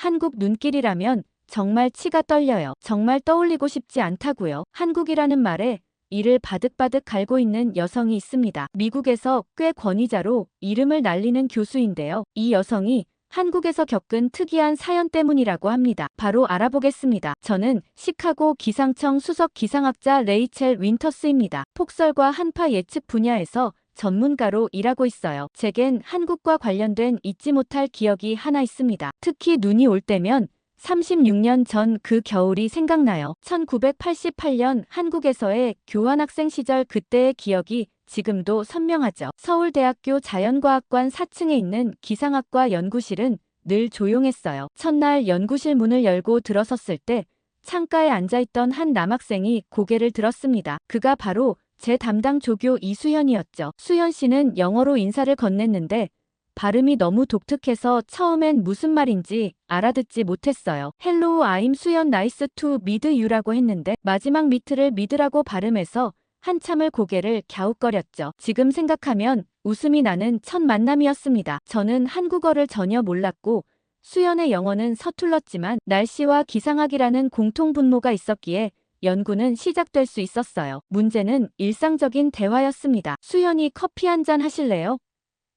한국 눈길이라면 정말 치가 떨려요. 정말 떠올리고 싶지 않다고요. 한국이라는 말에 이를 바득바득 갈고 있는 여성이 있습니다. 미국에서 꽤 권위자로 이름을 날리는 교수인데요. 이 여성이 한국에서 겪은 특이한 사연 때문이라고 합니다. 바로 알아보겠습니다. 저는 시카고 기상청 수석 기상학자 레이첼 윈터스입니다. 폭설과 한파 예측 분야에서 전문가로 일하고 있어요. 제겐 한국과 관련된 잊지 못할 기억이 하나 있습니다. 특히 눈이 올 때면 36년 전 그 겨울이 생각나요. 1988년 한국에서의 교환학생 시절 그때의 기억이 지금도 선명하죠. 서울대학교 자연과학관 4층에 있는 기상학과 연구실은 늘 조용했어요. 첫날 연구실 문을 열고 들어섰을 때 창가에 앉아있던 한 남학생이 고개를 들었습니다. 그가 바로 제 담당 조교 이수현이었죠. 수현 씨는 영어로 인사를 건넸는데 발음이 너무 독특해서 처음엔 무슨 말인지 알아듣지 못했어요. Hello, I'm 수연, nice to meet you라고 했는데 마지막 미트를 미드라고 발음해서 한참을 고개를 갸웃거렸죠. 지금 생각하면 웃음이 나는 첫 만남이었습니다. 저는 한국어를 전혀 몰랐고 수연의 영어는 서툴렀지만 날씨와 기상학이라는 공통분모가 있었기에 연구는 시작될 수 있었어요. 문제는 일상적인 대화였습니다. 수연이 커피 한 잔 하실래요?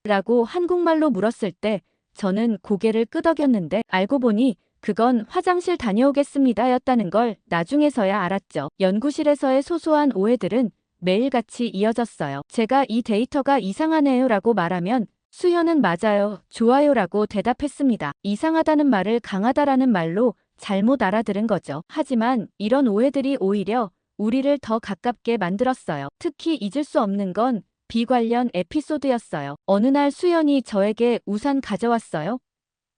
라고 한국말로 물었을 때 저는 고개를 끄덕였는데 알고 보니 그건 화장실 다녀오겠습니다 였다는 걸 나중에서야 알았죠. 연구실에서의 소소한 오해들은 매일같이 이어졌어요. 제가 이 데이터가 이상하네요 라고 말하면 수연은 맞아요, 좋아요 라고 대답했습니다. 이상하다는 말을 강하다라는 말로 잘못 알아들은 거죠. 하지만 이런 오해들이 오히려 우리를 더 가깝게 만들었어요. 특히 잊을 수 없는 건 비관련 에피소드였어요. 어느 날 수연이 저에게 우산 가져왔어요?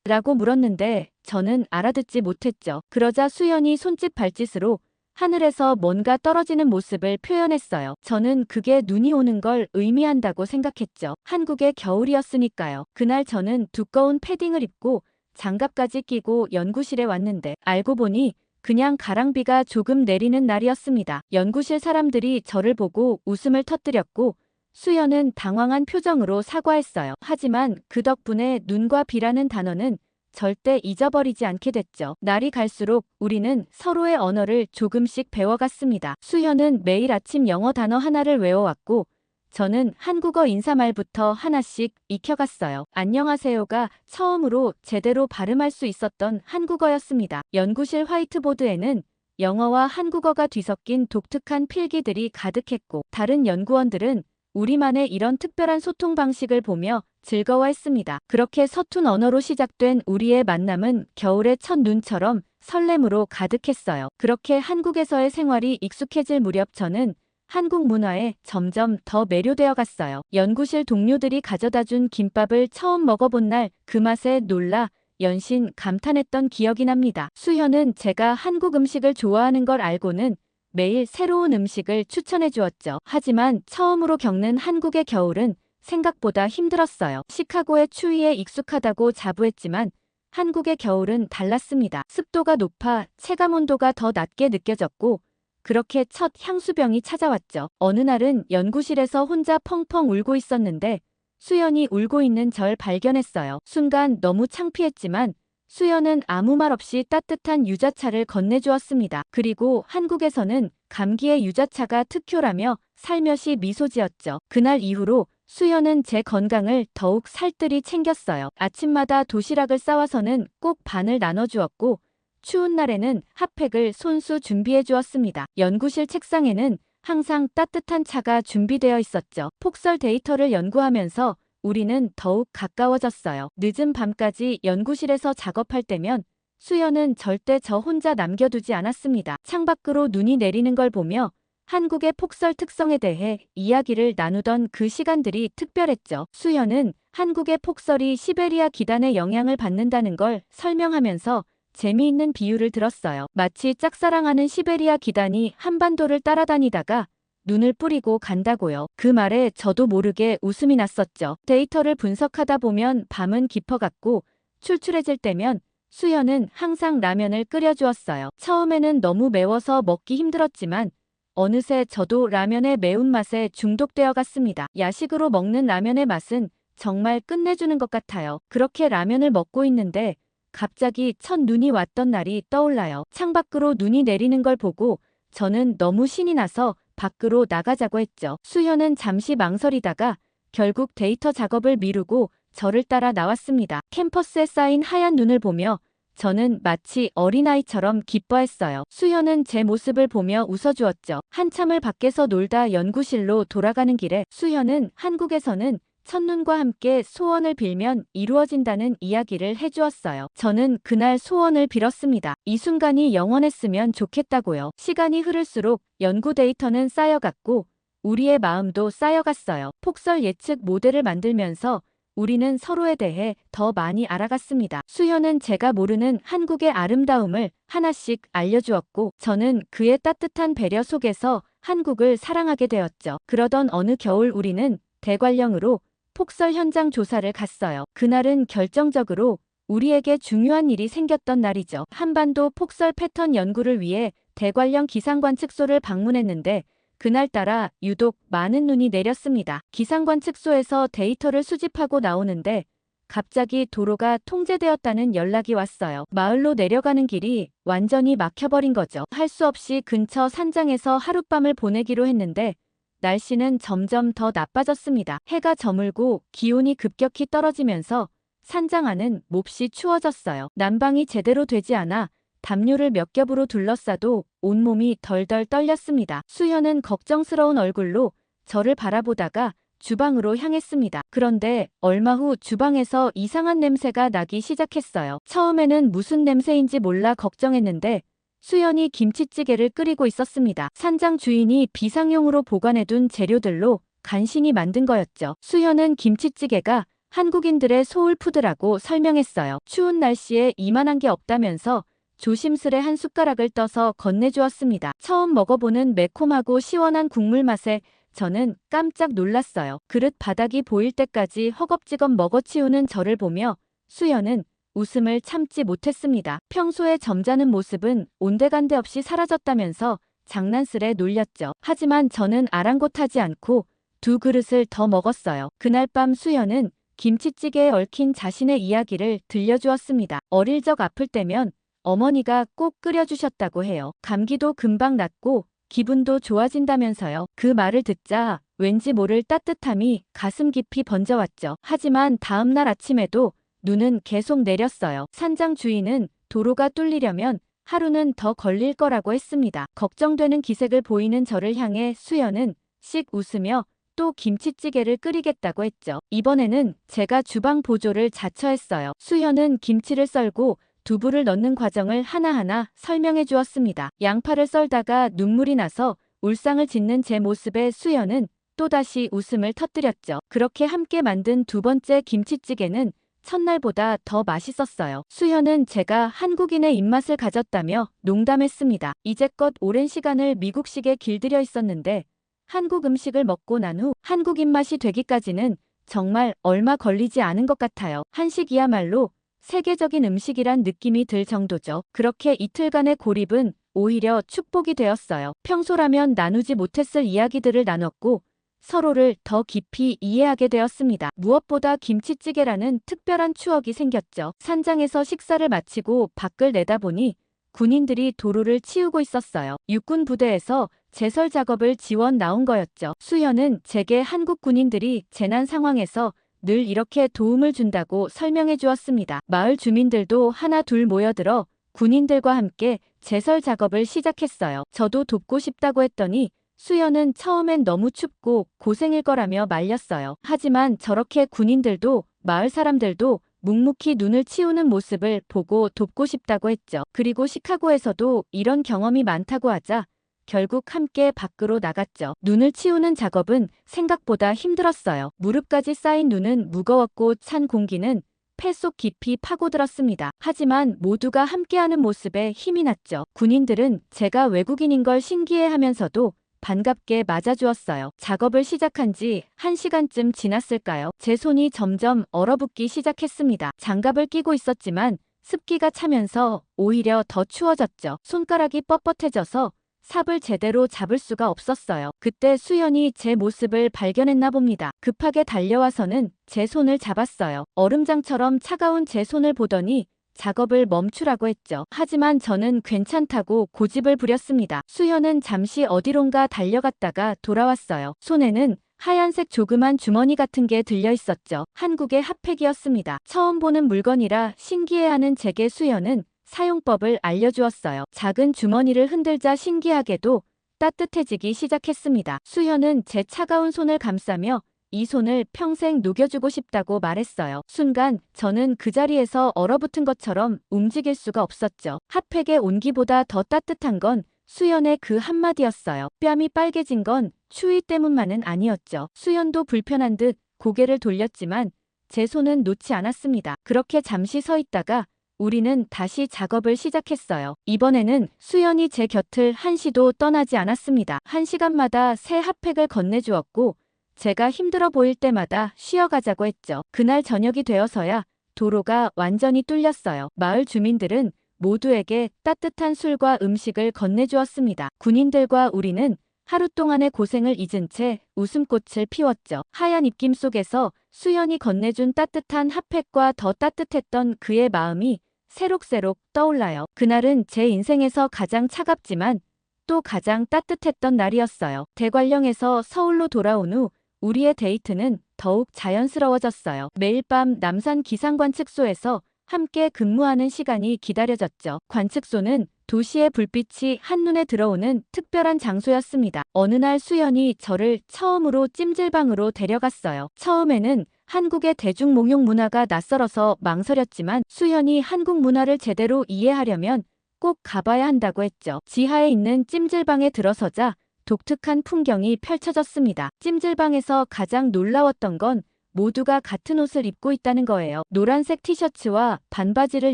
라고 물었는데 저는 알아듣지 못했죠. 그러자 수연이 손짓 발짓으로 하늘에서 뭔가 떨어지는 모습을 표현했어요. 저는 그게 눈이 오는 걸 의미한다고 생각했죠. 한국의 겨울이었으니까요. 그날 저는 두꺼운 패딩을 입고 장갑까지 끼고 연구실에 왔는데 알고 보니 그냥 가랑비가 조금 내리는 날이었습니다. 연구실 사람들이 저를 보고 웃음을 터뜨렸고 수연은 당황한 표정으로 사과했어요. 하지만 그 덕분에 눈과 비라는 단어는 절대 잊어버리지 않게 됐죠. 날이 갈수록 우리는 서로의 언어를 조금씩 배워갔습니다. 수연은 매일 아침 영어 단어 하나를 외워왔고 저는 한국어 인사말부터 하나씩 익혀갔어요. 안녕하세요가 처음으로 제대로 발음할 수 있었던 한국어였습니다. 연구실 화이트보드에는 영어와 한국어가 뒤섞인 독특한 필기들이 가득했고 다른 연구원들은 우리만의 이런 특별한 소통 방식을 보며 즐거워했습니다. 그렇게 서툰 언어로 시작된 우리의 만남은 겨울의 첫 눈처럼 설렘으로 가득했어요. 그렇게 한국에서의 생활이 익숙해질 무렵 저는 한국 문화에 점점 더 매료되어 갔어요. 연구실 동료들이 가져다준 김밥을 처음 먹어본 날 그 맛에 놀라 연신 감탄했던 기억이 납니다. 수현은 제가 한국 음식을 좋아하는 걸 알고는 매일 새로운 음식을 추천해 주었죠. 하지만 처음으로 겪는 한국의 겨울은 생각보다 힘들었어요. 시카고의 추위에 익숙하다고 자부했지만 한국의 겨울은 달랐습니다. 습도가 높아 체감온도가 더 낮게 느껴졌고 그렇게 첫 향수병이 찾아왔죠. 어느 날은 연구실에서 혼자 펑펑 울고 있었는데 수연이 울고 있는 절 발견했어요. 순간 너무 창피했지만 수연은 아무 말 없이 따뜻한 유자차를 건네주었습니다. 그리고 한국에서는 감기의 유자차가 특효라며 살며시 미소 지었죠. 그날 이후로 수연은 제 건강을 더욱 살뜰히 챙겼어요. 아침마다 도시락을 싸와서는 꼭 반을 나눠주었고 추운 날에는 핫팩을 손수 준비해 주었습니다. 연구실 책상에는 항상 따뜻한 차가 준비되어 있었죠. 폭설 데이터를 연구하면서 우리는 더욱 가까워졌어요. 늦은 밤까지 연구실에서 작업할 때면 수연은 절대 저 혼자 남겨두지 않았습니다. 창밖으로 눈이 내리는 걸 보며 한국의 폭설 특성에 대해 이야기를 나누던 그 시간들이 특별했죠. 수연은 한국의 폭설이 시베리아 기단의 영향을 받는다는 걸 설명하면서 재미있는 비유를 들었어요. 마치 짝사랑하는 시베리아 기단이 한반도를 따라다니다가 눈을 뿌리고 간다고요. 그 말에 저도 모르게 웃음이 났었죠. 데이터를 분석하다 보면 밤은 깊어갔고 출출해질 때면 수연은 항상 라면을 끓여주었어요. 처음에는 너무 매워서 먹기 힘들었지만 어느새 저도 라면의 매운맛에 중독되어 갔습니다. 야식으로 먹는 라면의 맛은 정말 끝내주는 것 같아요. 그렇게 라면을 먹고 있는데 갑자기 첫 눈이 왔던 날이 떠올라요. 창밖으로 눈이 내리는 걸 보고 저는 너무 신이 나서 밖으로 나가자고 했죠. 수현은 잠시 망설이다가 결국 데이터 작업을 미루고 저를 따라 나왔습니다. 캠퍼스에 쌓인 하얀 눈을 보며 저는 마치 어린아이처럼 기뻐했어요. 수현은 제 모습을 보며 웃어주었죠. 한참을 밖에서 놀다 연구실로 돌아가는 길에 수현은 한국에서는 첫눈과 함께 소원을 빌면 이루어진다는 이야기를 해주었어요. 저는 그날 소원을 빌었습니다. 이 순간이 영원했으면 좋겠다고요. 시간이 흐를수록 연구 데이터는 쌓여갔고 우리의 마음도 쌓여갔어요. 폭설 예측 모델을 만들면서 우리는 서로에 대해 더 많이 알아갔습니다. 수현은 제가 모르는 한국의 아름다움을 하나씩 알려주었고 저는 그의 따뜻한 배려 속에서 한국을 사랑하게 되었죠. 그러던 어느 겨울 우리는 대관령으로 폭설 현장 조사를 갔어요. 그날은 결정적으로 우리에게 중요한 일이 생겼던 날이죠. 한반도 폭설 패턴 연구를 위해 대관령 기상관측소를 방문했는데 그날따라 유독 많은 눈이 내렸습니다. 기상관측소에서 데이터를 수집하고 나오는데 갑자기 도로가 통제되었다는 연락이 왔어요. 마을로 내려가는 길이 완전히 막혀버린 거죠. 할 수 없이 근처 산장에서 하룻밤을 보내기로 했는데 날씨는 점점 더 나빠졌습니다. 해가 저물고 기온이 급격히 떨어지면서 산장 안은 몹시 추워졌어요. 난방이 제대로 되지 않아 담요를 몇 겹으로 둘러싸도 온몸이 덜덜 떨렸습니다. 수현은 걱정스러운 얼굴로 저를 바라보다가 주방으로 향했습니다. 그런데 얼마 후 주방에서 이상한 냄새가 나기 시작했어요. 처음에는 무슨 냄새인지 몰라 걱정했는데 수현이 김치찌개를 끓이고 있었습니다. 산장 주인이 비상용으로 보관해둔 재료들로 간신히 만든 거였죠. 수현은 김치찌개가 한국인들의 소울푸드라고 설명했어요. 추운 날씨에 이만한 게 없다면서 조심스레 한 숟가락을 떠서 건네주었습니다. 처음 먹어보는 매콤하고 시원한 국물 맛에 저는 깜짝 놀랐어요. 그릇 바닥이 보일 때까지 허겁지겁 먹어치우는 저를 보며 수현은 웃음을 참지 못했습니다. 평소에 점잖은 모습은 온데간데 없이 사라졌다면서 장난스레 놀렸죠. 하지만 저는 아랑곳하지 않고 두 그릇을 더 먹었어요. 그날 밤 수현은 김치찌개에 얽힌 자신의 이야기를 들려주었습니다. 어릴 적 아플 때면 어머니가 꼭 끓여주셨다고 해요. 감기도 금방 낫고 기분도 좋아진다면서요. 그 말을 듣자 왠지 모를 따뜻함이 가슴 깊이 번져왔죠. 하지만 다음 날 아침에도 눈은 계속 내렸어요. 산장 주인은 도로가 뚫리려면 하루는 더 걸릴 거라고 했습니다. 걱정되는 기색을 보이는 저를 향해 수연은 씩 웃으며 또 김치찌개를 끓이겠다고 했죠. 이번에는 제가 주방 보조를 자처했어요. 수연은 김치를 썰고 두부를 넣는 과정을 하나하나 설명해 주었습니다. 양파를 썰다가 눈물이 나서 울상을 짓는 제 모습에 수연은 또다시 웃음을 터뜨렸죠. 그렇게 함께 만든 두 번째 김치찌개는 첫날보다 더 맛있었어요. 수현은 제가 한국인의 입맛을 가졌다며 농담했습니다. 이제껏 오랜 시간을 미국식에 길들여 있었는데 한국 음식을 먹고 난 후 한국 입맛이 되기까지는 정말 얼마 걸리지 않은 것 같아요. 한식이야말로 세계적인 음식이란 느낌이 들 정도죠. 그렇게 이틀간의 고립은 오히려 축복이 되었어요. 평소라면 나누지 못했을 이야기들을 나눴고 서로를 더 깊이 이해하게 되었습니다. 무엇보다 김치찌개라는 특별한 추억이 생겼죠. 산장에서 식사를 마치고 밖을 내다보니 군인들이 도로를 치우고 있었어요. 육군 부대에서 제설 작업을 지원 나온 거였죠. 수현은 제게 한국 군인들이 재난 상황에서 늘 이렇게 도움을 준다고 설명해 주었습니다. 마을 주민들도 하나 둘 모여들어 군인들과 함께 제설 작업을 시작했어요. 저도 돕고 싶다고 했더니 수연은 처음엔 너무 춥고 고생일 거라며 말렸어요. 하지만 저렇게 군인들도 마을 사람들도 묵묵히 눈을 치우는 모습을 보고 돕고 싶다고 했죠. 그리고 시카고에서도 이런 경험이 많다고 하자 결국 함께 밖으로 나갔죠. 눈을 치우는 작업은 생각보다 힘들었어요. 무릎까지 쌓인 눈은 무거웠고 찬 공기는 폐 속 깊이 파고들었습니다. 하지만 모두가 함께하는 모습에 힘이 났죠. 군인들은 제가 외국인인 걸 신기해하면서도 반갑게 맞아주었어요. 작업을 시작한 지 1시간쯤 지났을까요? 제 손이 점점 얼어붙기 시작했습니다. 장갑을 끼고 있었지만 습기가 차면서 오히려 더 추워졌죠. 손가락이 뻣뻣해져서 삽을 제대로 잡을 수가 없었어요. 그때 수연이 제 모습을 발견했나 봅니다. 급하게 달려와서는 제 손을 잡았어요. 얼음장처럼 차가운 제 손을 보더니 작업을 멈추라고 했죠. 하지만 저는 괜찮다고 고집을 부렸습니다. 수현은 잠시 어디론가 달려갔다가 돌아왔어요. 손에는 하얀색 조그만 주머니 같은 게 들려 있었죠. 한국의 핫팩이었습니다. 처음 보는 물건이라 신기해하는 제게 수현은 사용법을 알려주었어요. 작은 주머니를 흔들자 신기하게도 따뜻해지기 시작했습니다. 수현은 제 차가운 손을 감싸며 이 손을 평생 녹여주고 싶다고 말했어요. 순간 저는 그 자리에서 얼어붙은 것처럼 움직일 수가 없었죠. 핫팩의 온기보다 더 따뜻한 건 수연의 그 한마디였어요. 뺨이 빨개진 건 추위 때문만은 아니었죠. 수연도 불편한 듯 고개를 돌렸지만 제 손은 놓지 않았습니다. 그렇게 잠시 서 있다가 우리는 다시 작업을 시작했어요. 이번에는 수연이 제 곁을 한시도 떠나지 않았습니다. 1시간마다 새 핫팩을 건네주었고 제가 힘들어 보일 때마다 쉬어가자고 했죠. 그날 저녁이 되어서야 도로가 완전히 뚫렸어요. 마을 주민들은 모두에게 따뜻한 술과 음식을 건네주었습니다. 군인들과 우리는 하루 동안의 고생을 잊은 채 웃음꽃을 피웠죠. 하얀 입김 속에서 수연이 건네준 따뜻한 핫팩과 더 따뜻했던 그의 마음이 새록새록 떠올라요. 그날은 제 인생에서 가장 차갑지만 또 가장 따뜻했던 날이었어요. 대관령에서 서울로 돌아온 후 우리의 데이트는 더욱 자연스러워졌어요. 매일 밤 남산 기상관측소에서 함께 근무하는 시간이 기다려졌죠. 관측소는 도시의 불빛이 한눈에 들어오는 특별한 장소였습니다. 어느 날 수연이 저를 처음으로 찜질방으로 데려갔어요. 처음에는 한국의 대중목욕 문화가 낯설어서 망설였지만 수연이 한국 문화를 제대로 이해하려면 꼭 가봐야 한다고 했죠. 지하에 있는 찜질방에 들어서자 독특한 풍경이 펼쳐졌습니다. 찜질방에서 가장 놀라웠던 건 모두가 같은 옷을 입고 있다는 거예요. 노란색 티셔츠와 반바지를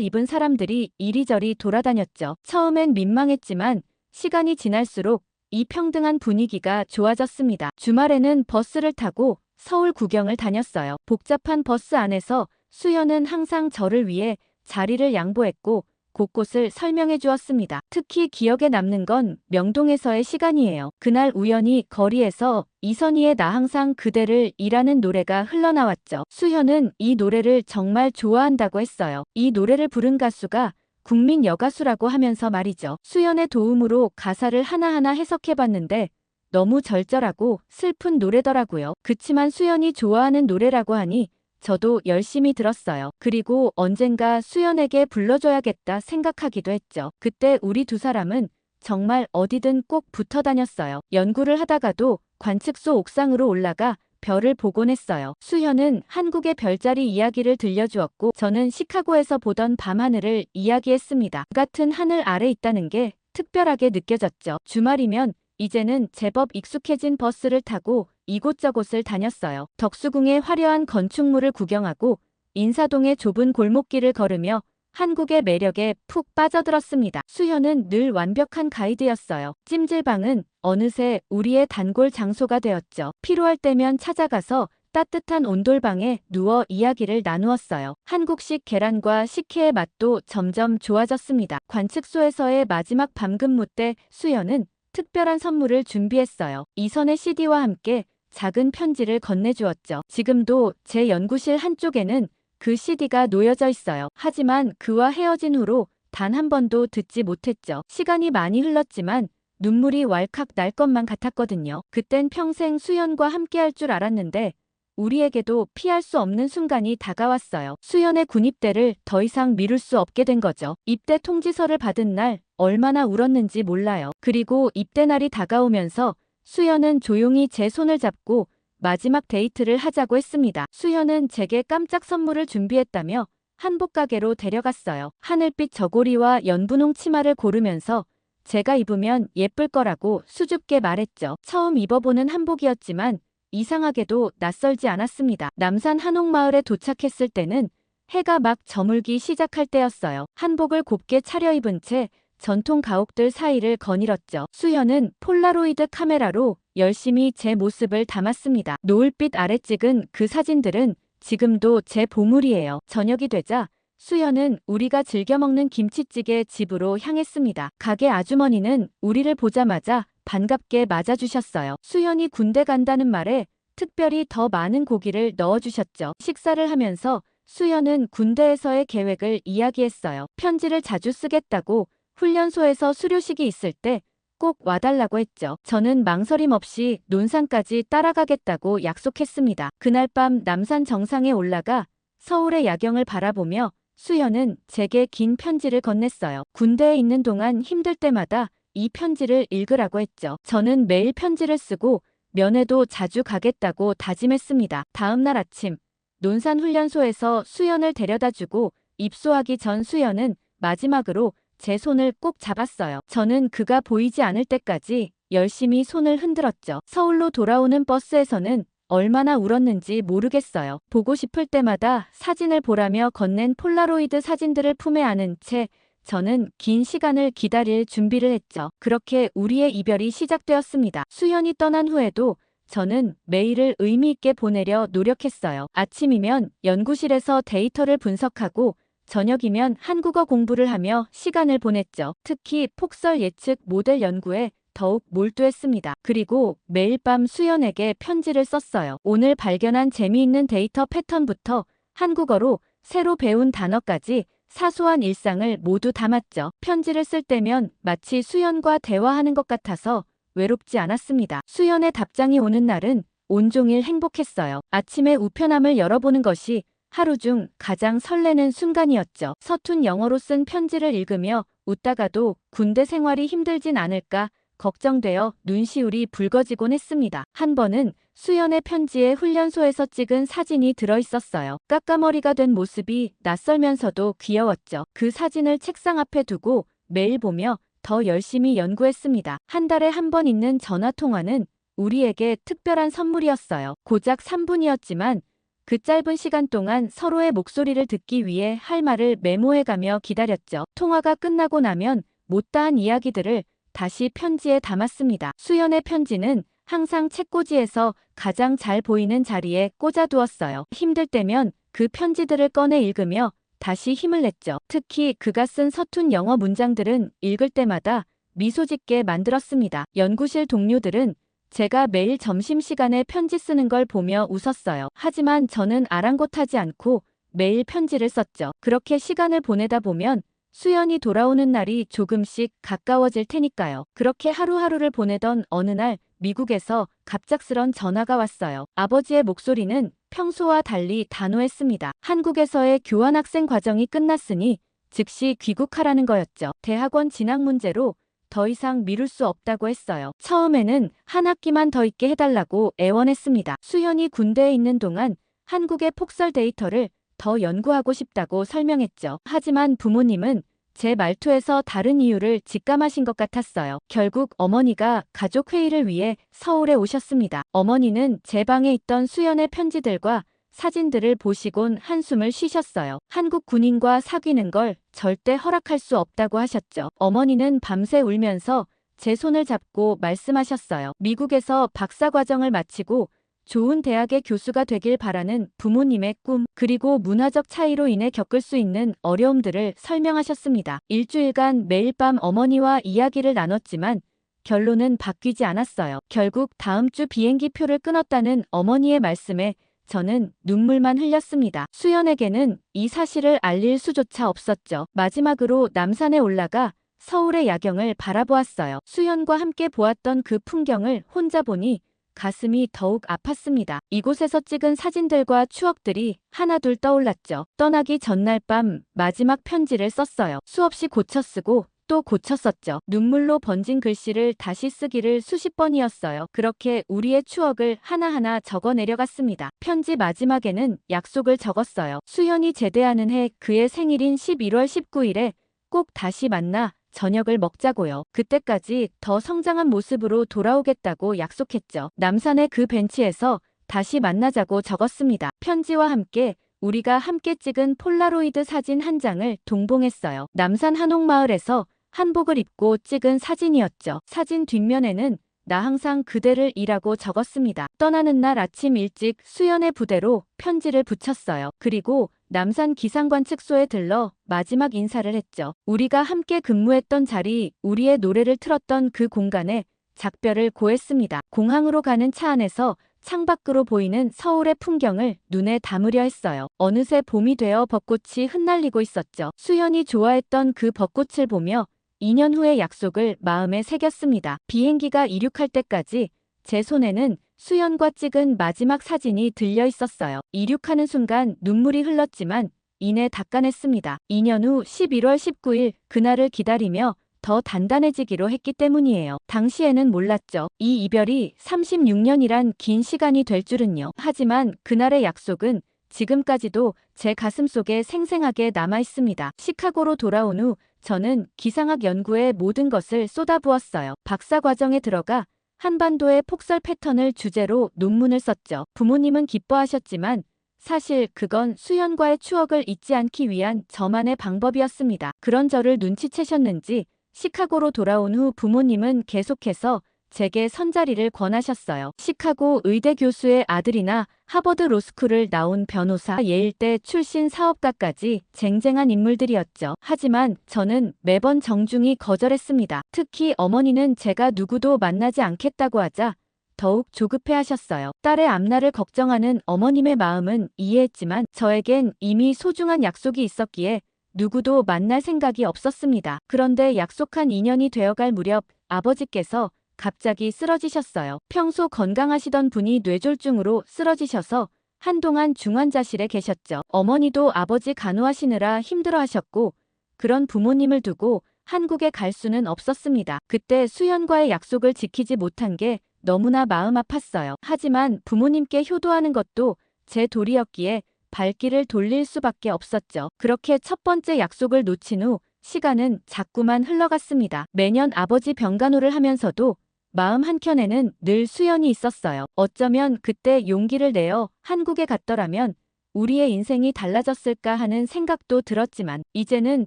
입은 사람들이 이리저리 돌아다녔죠. 처음엔 민망했지만 시간이 지날수록 이 평등한 분위기가 좋아졌습니다. 주말에는 버스를 타고 서울 구경을 다녔어요. 복잡한 버스 안에서 수연은 항상 저를 위해 자리를 양보했고 곳곳을 설명해 주었습니다. 특히 기억에 남는 건 명동에서의 시간이에요. 그날 우연히 거리에서 이선희의 나 항상 그대를 이라는 노래가 흘러나왔죠. 수현은 이 노래를 정말 좋아한다고 했어요. 이 노래를 부른 가수가 국민 여가수라고 하면서 말이죠. 수연의 도움으로 가사를 하나하나 해석해봤는데 너무 절절하고 슬픈 노래더라고요. 그치만 수연이 좋아하는 노래라고 하니 저도 열심히 들었어요. 그리고 언젠가 수연에게 불러줘야겠다 생각하기도 했죠. 그때 우리 두 사람은 정말 어디든 꼭 붙어 다녔어요. 연구를 하다가도 관측소 옥상으로 올라가 별을 보곤 했어요. 수연은 한국의 별자리 이야기를 들려주었고 저는 시카고에서 보던 밤하늘을 이야기했습니다. 그 같은 하늘 아래 있다는 게 특별하게 느껴졌죠. 주말이면 이제는 제법 익숙해진 버스를 타고 이곳저곳을 다녔어요. 덕수궁의 화려한 건축물을 구경하고 인사동의 좁은 골목길을 걸으며 한국의 매력에 푹 빠져들었습니다. 수현은 늘 완벽한 가이드였어요. 찜질방은 어느새 우리의 단골 장소가 되었죠. 필요할 때면 찾아가서 따뜻한 온돌방에 누워 이야기를 나누었어요. 한국식 계란과 식혜의 맛도 점점 좋아졌습니다. 관측소에서의 마지막 밤근무 때 수연은 특별한 선물을 준비했어요. 이선의 CD와 함께 작은 편지를 건네주었죠. 지금도 제 연구실 한쪽에는 그 CD가 놓여져 있어요. 하지만 그와 헤어진 후로 단 한 번도 듣지 못했죠. 시간이 많이 흘렀지만 눈물이 왈칵 날 것만 같았거든요. 그땐 평생 수연과 함께할 줄 알았는데 우리에게도 피할 수 없는 순간이 다가왔어요. 수연의 군입대를 더 이상 미룰 수 없게 된 거죠. 입대 통지서를 받은 날 얼마나 울었는지 몰라요. 그리고 입대 날이 다가오면서 수연은 조용히 제 손을 잡고 마지막 데이트를 하자고 했습니다. 수연은 제게 깜짝 선물을 준비했다며 한복 가게로 데려갔어요. 하늘빛 저고리와 연분홍 치마를 고르면서 제가 입으면 예쁠 거라고 수줍게 말했죠. 처음 입어보는 한복이었지만 이상하게도 낯설지 않았습니다. 남산 한옥마을에 도착했을 때는 해가 막 저물기 시작할 때였어요. 한복을 곱게 차려입은 채 전통 가옥들 사이를 거닐었죠. 수현은 폴라로이드 카메라로 열심히 제 모습을 담았습니다. 노을빛 아래 찍은 그 사진들은 지금도 제 보물이에요. 저녁이 되자 수연은 우리가 즐겨 먹는 김치찌개 집으로 향했습니다. 가게 아주머니는 우리를 보자마자 반갑게 맞아주셨어요. 수연이 군대 간다는 말에 특별히 더 많은 고기를 넣어주셨죠. 식사를 하면서 수연은 군대에서의 계획을 이야기했어요. 편지를 자주 쓰겠다고, 훈련소에서 수료식이 있을 때 꼭 와달라고 했죠. 저는 망설임 없이 논산까지 따라가겠다고 약속했습니다. 그날 밤 남산 정상에 올라가 서울의 야경을 바라보며 수연은 제게 긴 편지를 건넸어요. 군대에 있는 동안 힘들 때마다 이 편지를 읽으라고 했죠. 저는 매일 편지를 쓰고 면회도 자주 가겠다고 다짐했습니다. 다음 날 아침, 논산 훈련소에서 수연을 데려다주고 입소하기 전 수연은 마지막으로 제 손을 꼭 잡았어요. 저는 그가 보이지 않을 때까지 열심히 손을 흔들었죠. 서울로 돌아오는 버스에서는 얼마나 울었는지 모르겠어요. 보고 싶을 때마다 사진을 보라며 건넨 폴라로이드 사진들을 품에 안은 채 저는 긴 시간을 기다릴 준비를 했죠. 그렇게 우리의 이별이 시작되었습니다. 수연이 떠난 후에도 저는 매일을 의미 있게 보내려 노력했어요. 아침이면 연구실에서 데이터를 분석하고 저녁이면 한국어 공부를 하며 시간을 보냈죠. 특히 폭설 예측 모델 연구에 더욱 몰두했습니다. 그리고 매일 밤 수연에게 편지를 썼어요. 오늘 발견한 재미있는 데이터 패턴부터 한국어로 새로 배운 단어까지 사소한 일상을 모두 담았죠. 편지를 쓸 때면 마치 수연과 대화하는 것 같아서 외롭지 않았습니다. 수연의 답장이 오는 날은 온종일 행복했어요. 아침에 우편함을 열어보는 것이 하루 중 가장 설레는 순간이었죠. 서툰 영어로 쓴 편지를 읽으며 웃다가도 군대 생활이 힘들진 않을까 걱정되어 눈시울이 붉어지곤 했습니다. 한 번은 수연의 편지에 훈련소에서 찍은 사진이 들어있었어요. 까까머리가 된 모습이 낯설면서도 귀여웠죠. 그 사진을 책상 앞에 두고 매일 보며 더 열심히 연구했습니다. 한 달에 한 번 있는 전화통화는 우리에게 특별한 선물이었어요. 고작 3분이었지만 그 짧은 시간 동안 서로의 목소리를 듣기 위해 할 말을 메모해가며 기다렸죠. 통화가 끝나고 나면 못다한 이야기들을 다시 편지에 담았습니다. 수연의 편지는 항상 책꽂이에서 가장 잘 보이는 자리에 꽂아두었어요. 힘들 때면 그 편지들을 꺼내 읽으며 다시 힘을 냈죠. 특히 그가 쓴 서툰 영어 문장들은 읽을 때마다 미소 짓게 만들었습니다. 연구실 동료들은 제가 매일 점심시간에 편지 쓰는 걸 보며 웃었어요. 하지만 저는 아랑곳하지 않고 매일 편지를 썼죠. 그렇게 시간을 보내다 보면 수연이 돌아오는 날이 조금씩 가까워질 테니까요. 그렇게 하루하루를 보내던 어느 날 미국에서 갑작스런 전화가 왔어요. 아버지의 목소리는 평소와 달리 단호했습니다. 한국에서의 교환학생 과정이 끝났으니 즉시 귀국하라는 거였죠. 대학원 진학 문제로 더 이상 미룰 수 없다고 했어요. 처음에는 한 학기만 더 있게 해달라고 애원했습니다. 수연이 군대에 있는 동안 한국의 폭설 데이터를 더 연구하고 싶다고 설명했죠. 하지만 부모님은 제 말투에서 다른 이유를 직감하신 것 같았어요. 결국 어머니가 가족 회의를 위해 서울에 오셨습니다. 어머니는 제 방에 있던 수연의 편지들과 사진들을 보시곤 한숨을 쉬셨어요. 한국 군인과 사귀는 걸 절대 허락할 수 없다고 하셨죠. 어머니는 밤새 울면서 제 손을 잡고 말씀하셨어요. 미국에서 박사과정을 마치고 좋은 대학의 교수가 되길 바라는 부모님의 꿈, 그리고 문화적 차이로 인해 겪을 수 있는 어려움들을 설명하셨습니다. 일주일간 매일 밤 어머니와 이야기를 나눴지만 결론은 바뀌지 않았어요. 결국 다음 주 비행기 표를 끊었다는 어머니의 말씀에 저는 눈물만 흘렸습니다. 수연에게는 이 사실을 알릴 수조차 없었죠. 마지막으로 남산에 올라가 서울의 야경을 바라보았어요. 수연과 함께 보았던 그 풍경을 혼자 보니 가슴이 더욱 아팠습니다. 이곳에서 찍은 사진들과 추억들이 하나둘 떠올랐죠. 떠나기 전날 밤 마지막 편지를 썼어요. 수없이 고쳐쓰고 또 고쳤었죠. 눈물로 번진 글씨를 다시 쓰기를 수십 번이었어요. 그렇게 우리의 추억을 하나하나 적어 내려갔습니다. 편지 마지막에는 약속을 적었어요. 수연이 제대하는 해 그의 생일인 11월 19일에 꼭 다시 만나 저녁을 먹자고요. 그때까지 더 성장한 모습으로 돌아오겠다고 약속했죠. 남산의 그 벤치에서 다시 만나자고 적었습니다. 편지와 함께 우리가 함께 찍은 폴라로이드 사진 한 장을 동봉했어요. 남산 한옥마을에서 한복을 입고 찍은 사진이었죠. 사진 뒷면에는 나 항상 그대를 이라고 적었습니다. 떠나는 날 아침 일찍 수연의 부대로 편지를 붙였어요. 그리고 남산 기상관 측소에 들러 마지막 인사를 했죠. 우리가 함께 근무했던 자리, 우리의 노래를 틀었던 그 공간에 작별을 고했습니다. 공항으로 가는 차 안에서 창밖으로 보이는 서울의 풍경을 눈에 담으려 했어요. 어느새 봄이 되어 벚꽃이 흩날리고 있었죠. 수연이 좋아했던 그 벚꽃을 보며 2년 후의 약속을 마음에 새겼습니다. 비행기가 이륙할 때까지 제 손에는 수연과 찍은 마지막 사진이 들려 있었어요. 이륙하는 순간 눈물이 흘렀지만 이내 닦아냈습니다. 2년 후 11월 19일 그날을 기다리며 더 단단해지기로 했기 때문이에요. 당시에는 몰랐죠. 이 이별이 36년이란 긴 시간이 될 줄은요. 하지만 그날의 약속은 지금까지도 제 가슴속에 생생하게 남아 있습니다. 시카고로 돌아온 후 저는 기상학 연구에 모든 것을 쏟아부었어요. 박사 과정에 들어가 한반도의 폭설 패턴을 주제로 논문을 썼죠. 부모님은 기뻐하셨지만 사실 그건 수연과의 추억을 잊지 않기 위한 저만의 방법이었습니다. 그런 저를 눈치채셨는지 시카고로 돌아온 후 부모님은 계속해서 제게 선자리를 권하셨어요. 시카고 의대 교수의 아들이나 하버드 로스쿨을 나온 변호사, 예일대 출신 사업가까지 쟁쟁한 인물들이었죠. 하지만 저는 매번 정중히 거절했습니다. 특히 어머니는 제가 누구도 만나지 않겠다고 하자 더욱 조급해하셨어요. 딸의 앞날을 걱정하는 어머님의 마음은 이해했지만 저에겐 이미 소중한 약속이 있었기에 누구도 만날 생각이 없었습니다. 그런데 약속한 2년이 되어갈 무렵 아버지께서 갑자기 쓰러지셨어요. 평소 건강하시던 분이 뇌졸중으로 쓰러지셔서 한동안 중환자실에 계셨죠. 어머니도 아버지 간호하시느라 힘들어하셨고 그런 부모님을 두고 한국에 갈 수는 없었습니다. 그때 수연과의 약속을 지키지 못한 게 너무나 마음 아팠어요. 하지만 부모님께 효도하는 것도 제 도리였기에 발길을 돌릴 수밖에 없었죠. 그렇게 첫 번째 약속을 놓친 후 시간은 자꾸만 흘러갔습니다. 매년 아버지 병간호를 하면서도 마음 한켠에는 늘 수연이 있었어요. 어쩌면 그때 용기를 내어 한국에 갔더라면 우리의 인생이 달라졌을까 하는 생각도 들었지만 이제는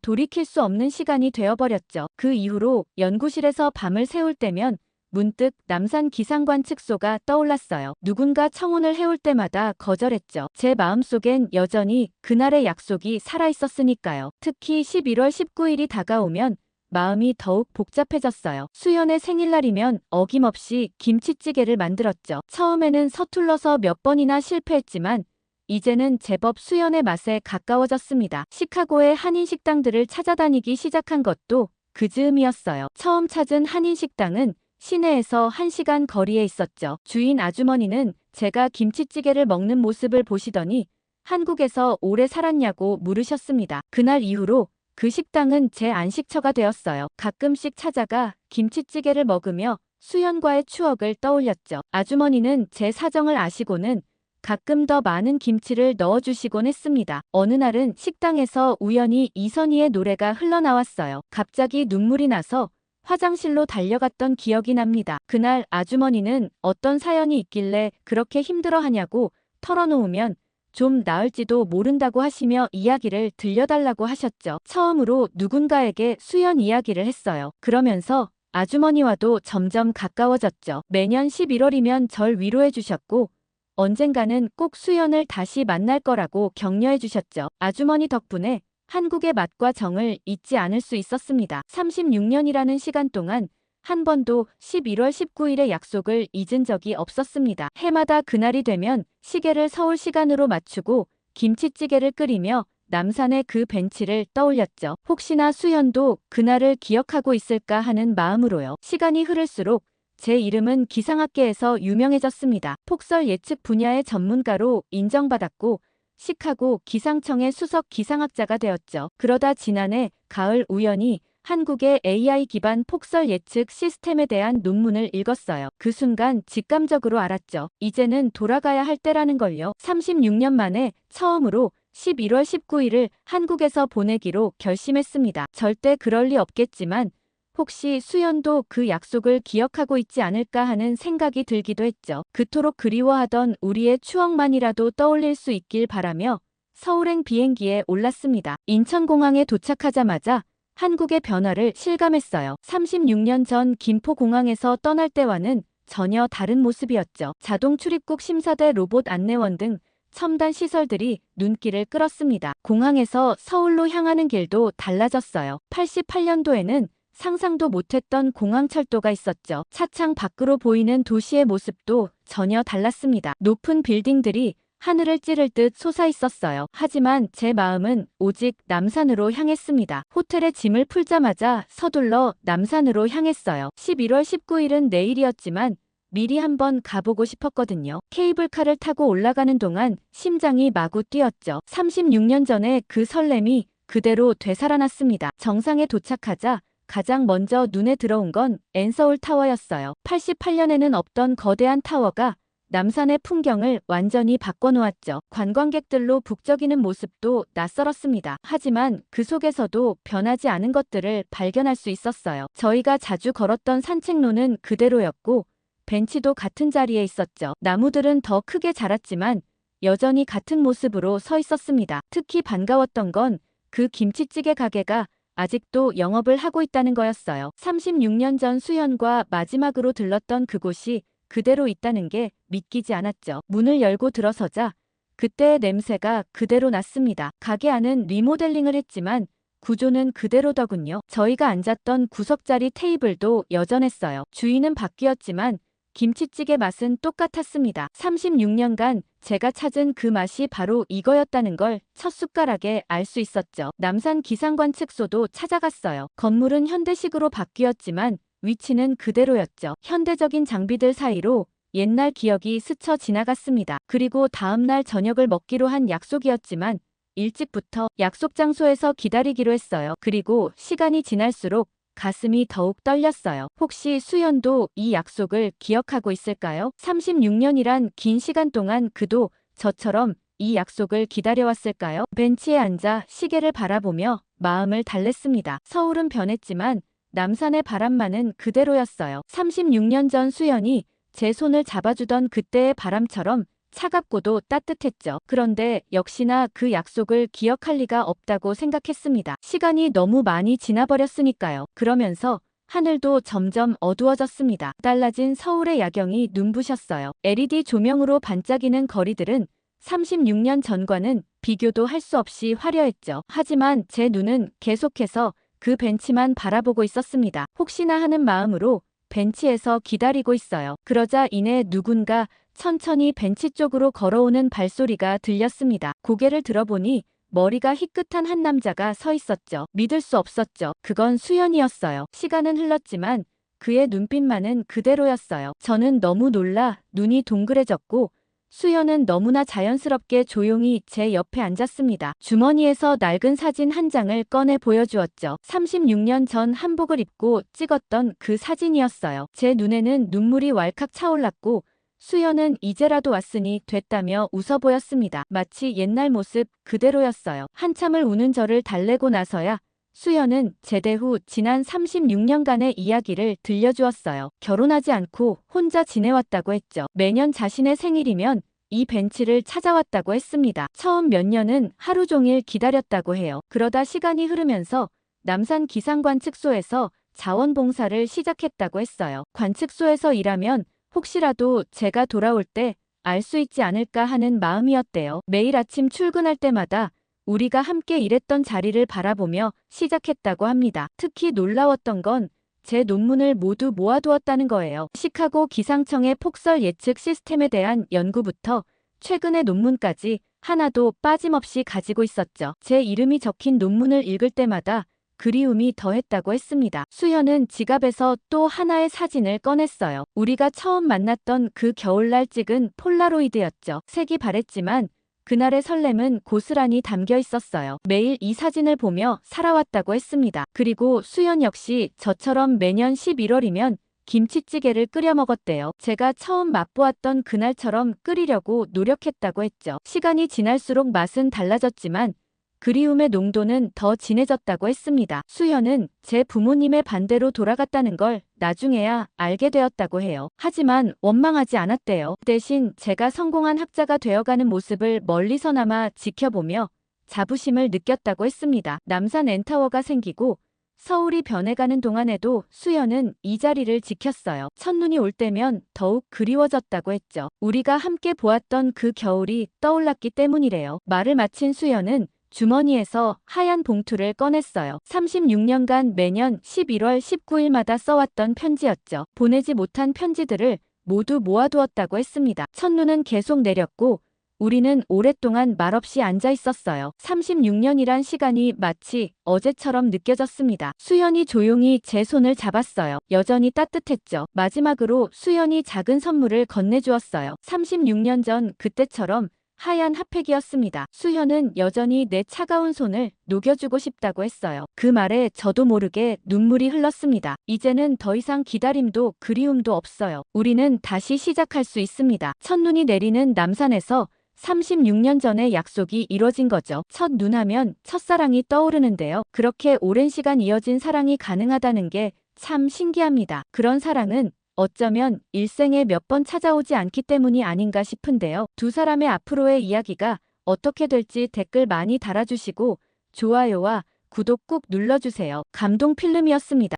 돌이킬 수 없는 시간이 되어버렸죠. 그 이후로 연구실에서 밤을 새울 때면 문득 남산 기상관 측소가 떠올랐어요. 누군가 청혼을 해올 때마다 거절했죠. 제 마음속엔 여전히 그날의 약속이 살아있었으니까요. 특히 11월 19일이 다가오면 마음이 더욱 복잡해졌어요. 수연의 생일날이면 어김없이 김치찌개를 만들었죠. 처음에는 서툴러서 몇 번이나 실패했지만 이제는 제법 수연의 맛에 가까워졌습니다. 시카고의 한인 식당들을 찾아다니기 시작한 것도 그 즈음이었어요. 처음 찾은 한인 식당은 시내에서 1시간 거리에 있었죠. 주인 아주머니는 제가 김치찌개를 먹는 모습을 보시더니 한국에서 오래 살았냐고 물으셨습니다. 그날 이후로 그 식당은 제 안식처가 되었어요. 가끔씩 찾아가 김치찌개를 먹으며 수연과의 추억을 떠올렸죠. 아주머니는 제 사정을 아시고는 가끔 더 많은 김치를 넣어주시곤 했습니다. 어느 날은 식당에서 우연히 이선희의 노래가 흘러나왔어요. 갑자기 눈물이 나서 화장실로 달려갔던 기억이 납니다. 그날 아주머니는 어떤 사연이 있길래 그렇게 힘들어하냐고 털어놓으면 좀 나을지도 모른다고 하시며 이야기를 들려달라고 하셨죠. 처음으로 누군가에게 수연 이야기를 했어요. 그러면서 아주머니와도 점점 가까워졌죠. 매년 11월이면 절 위로해 주셨고 언젠가는 꼭 수연을 다시 만날 거라고 격려해 주셨죠. 아주머니 덕분에 한국의 맛과 정을 잊지 않을 수 있었습니다. 36년이라는 시간 동안 한 번도 11월 19일의 약속을 잊은 적이 없었습니다. 해마다 그날이 되면 시계를 서울 시간으로 맞추고 김치찌개를 끓이며 남산의 그 벤치를 떠올렸죠. 혹시나 수연도 그날을 기억하고 있을까 하는 마음으로요. 시간이 흐를수록 제 이름은 기상학계에서 유명해졌습니다. 폭설 예측 분야의 전문가로 인정받았고 시카고 기상청의 수석 기상학자가 되었죠. 그러다 지난해 가을 우연히 한국의 AI 기반 폭설 예측 시스템에 대한 논문을 읽었어요. 그 순간 직감적으로 알았죠. 이제는 돌아가야 할 때라는 걸요. 36년 만에 처음으로 11월 19일을 한국에서 보내기로 결심했습니다. 절대 그럴 리 없겠지만 혹시 수연도 그 약속을 기억하고 있지 않을까 하는 생각이 들기도 했죠. 그토록 그리워하던 우리의 추억만이라도 떠올릴 수 있길 바라며 서울행 비행기에 올랐습니다. 인천공항에 도착하자마자 한국의 변화를 실감했어요. 36년 전 김포공항에서 떠날 때와는 전혀 다른 모습이었죠. 자동 출입국 심사대 로봇 안내원 등 첨단 시설들이 눈길을 끌었습니다. 공항에서 서울로 향하는 길도 달라졌어요. 88년도에는 상상도 못했던 공항철도가 있었죠. 차창 밖으로 보이는 도시의 모습도 전혀 달랐습니다. 높은 빌딩들이 하늘을 찌를 듯 솟아 있었어요. 하지만 제 마음은 오직 남산으로 향했습니다. 호텔에 짐을 풀자마자 서둘러 남산으로 향했어요. 11월 19일은 내일이었지만 미리 한번 가보고 싶었거든요. 케이블카를 타고 올라가는 동안 심장이 마구 뛰었죠. 36년 전에 그 설렘이 그대로 되살아났습니다. 정상에 도착하자 가장 먼저 눈에 들어온 건 앤서울 타워였어요. 88년에는 없던 거대한 타워가 남산의 풍경을 완전히 바꿔놓았죠. 관광객들로 북적이는 모습도 낯설었습니다. 하지만 그 속에서도 변하지 않은 것들을 발견할 수 있었어요. 저희가 자주 걸었던 산책로는 그대로였고 벤치도 같은 자리에 있었죠. 나무들은 더 크게 자랐지만 여전히 같은 모습으로 서 있었습니다. 특히 반가웠던 건 그 김치찌개 가게가 아직도 영업을 하고 있다는 거였어요. 36년 전 수현과 마지막으로 들렀던 그곳이 그대로 있다는 게 믿기지 않았죠. 문을 열고 들어서자 그때의 냄새가 그대로 났습니다. 가게 안은 리모델링을 했지만 구조는 그대로더군요. 저희가 앉았던 구석자리 테이블도 여전했어요. 주인은 바뀌었지만 김치찌개 맛은 똑같았습니다. 36년간 제가 찾은 그 맛이 바로 이거였다는 걸 첫 숟가락에 알 수 있었죠. 남산 기상관측소도 찾아갔어요. 건물은 현대식으로 바뀌었지만 위치는 그대로였죠. 현대적인 장비들 사이로 옛날 기억이 스쳐 지나갔습니다. 그리고 다음날 저녁을 먹기로 한 약속이었지만 일찍부터 약속 장소에서 기다리기로 했어요. 그리고 시간이 지날수록 가슴이 더욱 떨렸어요. 혹시 수연도 이 약속을 기억하고 있을까요? 36년이란 긴 시간 동안 그도 저처럼 이 약속을 기다려왔을까요? 벤치에 앉아 시계를 바라보며 마음을 달랬습니다. 서울은 변했지만 남산의 바람만은 그대로였어요. 36년 전 수연이 제 손을 잡아주던 그때의 바람처럼 차갑고도 따뜻했죠. 그런데 역시나 그 약속을 기억할 리가 없다고 생각했습니다. 시간이 너무 많이 지나버렸으니까요. 그러면서 하늘도 점점 어두워졌습니다. 달라진 서울의 야경이 눈부셨어요. LED 조명으로 반짝이는 거리들은 36년 전과는 비교도 할 수 없이 화려했죠. 하지만 제 눈은 계속해서 그 벤치만 바라보고 있었습니다. 혹시나 하는 마음으로 벤치에서 기다리고 있어요. 그러자 이내 누군가 천천히 벤치 쪽으로 걸어오는 발소리가 들렸습니다. 고개를 들어보니 머리가 희끗한 한 남자가 서 있었죠. 믿을 수 없었죠. 그건 수연이었어요. 시간은 흘렀지만 그의 눈빛만은 그대로였어요. 저는 너무 놀라 눈이 동그래졌고 수연은 너무나 자연스럽게 조용히 제 옆에 앉았습니다. 주머니에서 낡은 사진 한 장을 꺼내 보여주었죠. 36년 전 한복을 입고 찍었던 그 사진이었어요. 제 눈에는 눈물이 왈칵 차올랐고 수연은 이제라도 왔으니 됐다며 웃어 보였습니다. 마치 옛날 모습 그대로였어요. 한참을 우는 저를 달래고 나서야 수연은 제대 후 지난 36년간의 이야기를 들려주었어요. 결혼하지 않고 혼자 지내왔다고 했죠. 매년 자신의 생일이면 이 벤치를 찾아왔다고 했습니다. 처음 몇 년은 하루 종일 기다렸다고 해요. 그러다 시간이 흐르면서 남산 기상관측소에서 자원봉사를 시작했다고 했어요. 관측소에서 일하면 혹시라도 제가 돌아올 때 알 수 있지 않을까 하는 마음이었대요. 매일 아침 출근할 때마다 우리가 함께 일했던 자리를 바라보며 시작했다고 합니다. 특히 놀라웠던 건 제 논문을 모두 모아두었다는 거예요. 시카고 기상청의 폭설 예측 시스템에 대한 연구부터 최근의 논문까지 하나도 빠짐없이 가지고 있었죠. 제 이름이 적힌 논문을 읽을 때마다 그리움이 더했다고 했습니다. 수연은 지갑에서 또 하나의 사진을 꺼냈어요. 우리가 처음 만났던 그 겨울날 찍은 폴라로이드였죠. 색이 바랬지만 그날의 설렘은 고스란히 담겨 있었어요. 매일 이 사진을 보며 살아왔다고 했습니다. 그리고 수연 역시 저처럼 매년 11월이면 김치찌개를 끓여 먹었대요. 제가 처음 맛보았던 그날처럼 끓이려고 노력했다고 했죠. 시간이 지날수록 맛은 달라졌지만 그리움의 농도는 더 진해졌다고 했습니다. 수연은 제 부모님의 반대로 돌아갔다는 걸 나중에야 알게 되었다고 해요. 하지만 원망하지 않았대요. 대신 제가 성공한 학자가 되어가는 모습을 멀리서나마 지켜보며 자부심을 느꼈다고 했습니다. 남산 N타워가 생기고 서울이 변해가는 동안에도 수연은 이 자리를 지켰어요. 첫눈이 올 때면 더욱 그리워졌다고 했죠. 우리가 함께 보았던 그 겨울이 떠올랐기 때문이래요. 말을 마친 수연은 주머니에서 하얀 봉투를 꺼냈어요. 36년간 매년 11월 19일마다 써왔던 편지였죠. 보내지 못한 편지들을 모두 모아두었다고 했습니다. 첫눈은 계속 내렸고 우리는 오랫동안 말없이 앉아 있었어요. 36년이란 시간이 마치 어제처럼 느껴졌습니다. 수연이 조용히 제 손을 잡았어요. 여전히 따뜻했죠. 마지막으로 수연이 작은 선물을 건네주었어요. 36년 전 그때처럼 하얀 핫팩이었습니다. 수현은 여전히 내 차가운 손을 녹여주고 싶다고 했어요. 그 말에 저도 모르게 눈물이 흘렀습니다. 이제는 더 이상 기다림도 그리움도 없어요. 우리는 다시 시작할 수 있습니다. 첫눈이 내리는 남산에서 36년 전의 약속이 이뤄진 거죠. 첫눈하면 첫사랑이 떠오르는데요. 그렇게 오랜 시간 이어진 사랑이 가능하다는 게 참 신기합니다. 그런 사랑은 어쩌면 일생에 몇 번 찾아오지 않기 때문이 아닌가 싶은데요. 두 사람의 앞으로의 이야기가 어떻게 될지 댓글 많이 달아주시고 좋아요와 구독 꼭 눌러주세요. 감동 필름이었습니다.